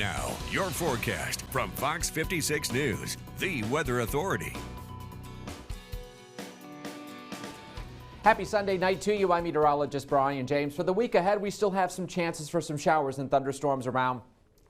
now, your forecast from Fox 56 News, the weather authority. Happy Sunday night to you. I'm meteorologist Brian James. For the week ahead, we still have some chances for some showers and thunderstorms around.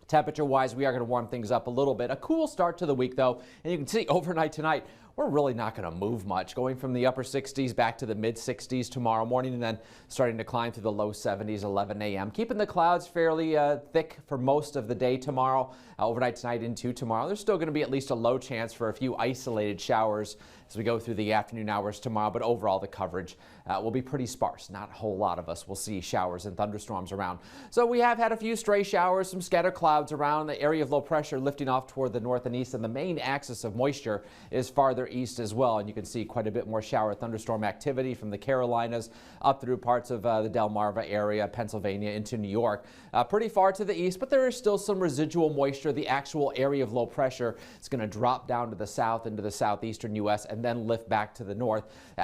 Temperature-wise, we are going to warm things up a little bit. A cool start to the week, though, and you can see overnight tonight, we're really not going to move much, going from the upper 60s back to the mid 60s tomorrow morning and then starting to climb through the low 70s 11 a.m. Keeping the clouds fairly thick for most of the day tomorrow, overnight tonight into tomorrow. There's still going to be at least a low chance for a few isolated showers as we go through the afternoon hours tomorrow, but overall the coverage will be pretty sparse. Not a whole lot of us will see showers and thunderstorms around. So we have had a few stray showers, some scattered clouds around. The area of low pressure lifting off toward the north and east, and the main axis of moisture is farther east as well. And you can see quite a bit more shower thunderstorm activity from the Carolinas up through parts of the Delmarva area, Pennsylvania into New York. Pretty far to the east, but there is still some residual moisture. The actual area of low pressure is going to drop down to the south into the southeastern U.S. and then lift back to the north.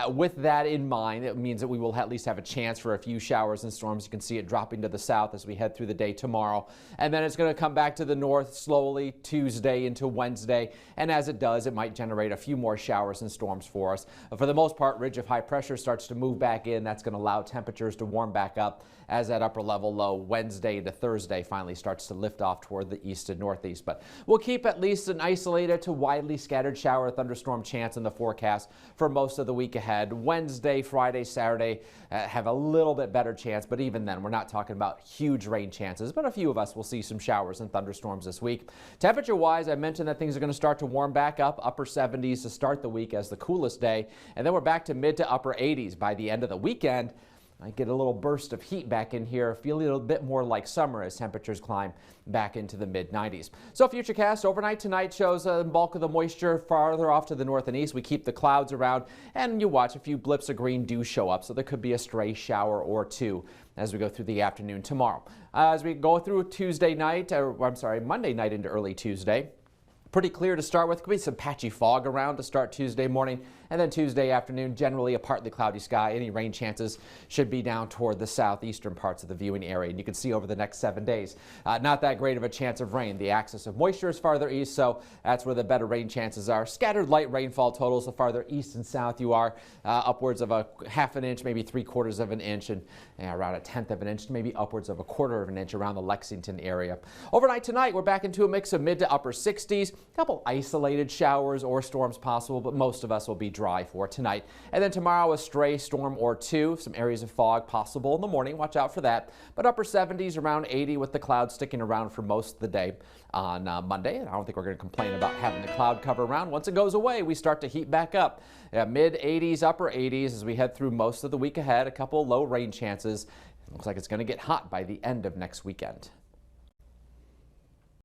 With that in mind, it means that we will at least have a chance for a few showers and storms. You can see it dropping to the south as we head through the day tomorrow. And then it's going to come back to the north slowly Tuesday into Wednesday. And as it does, it might generate a few more showers and storms for us. For the most part, ridge of high pressure starts to move back in. That's going to allow temperatures to warm back up as that upper level low Wednesday to Thursday finally starts to lift off toward the east and northeast. But we'll keep at least an isolated to widely scattered shower thunderstorm chance in the forecast for most of the week ahead. Wednesday, Friday, Saturday have a little bit better chance, but even then we're not talking about huge rain chances, but a few of us will see some showers and thunderstorms this week. Temperature wise, I mentioned that things are going to start to warm back up, upper 70s to start the week as the coolest day, and then we're back to mid to upper 80s by the end of the weekend. I get a little burst of heat back in here, feeling a little bit more like summer as temperatures climb back into the mid 90s. So Futurecast overnight tonight shows the bulk of the moisture farther off to the north and east. We keep the clouds around and you watch a few blips of green do show up, so there could be a stray shower or two as we go through the afternoon tomorrow. As we go through Tuesday night, Monday night into early Tuesday. Pretty clear to start with. Could be some patchy fog around to start Tuesday morning, and then Tuesday afternoon, generally a partly cloudy sky. Any rain chances should be down toward the southeastern parts of the viewing area, and you can see over the next 7 days, not that great of a chance of rain. The axis of moisture is farther east, so that's where the better rain chances are. Scattered light rainfall totals the farther east and south you are, upwards of a ½ an inch, maybe 3/4 of an inch, and around a 1/10 of an inch, maybe upwards of a 1/4 of an inch around the Lexington area. Overnight tonight, we're back into a mix of mid to upper 60s. A couple isolated showers or storms possible, but most of us will be dry for tonight. And then tomorrow, a stray storm or two. Some areas of fog possible in the morning. Watch out for that. But upper 70s, around 80 with the clouds sticking around for most of the day on Monday. And I don't think we're going to complain about having the cloud cover around. Once it goes away, we start to heat back up. Mid 80s, upper 80s as we head through most of the week ahead. A couple low rain chances. It looks like it's going to get hot by the end of next weekend.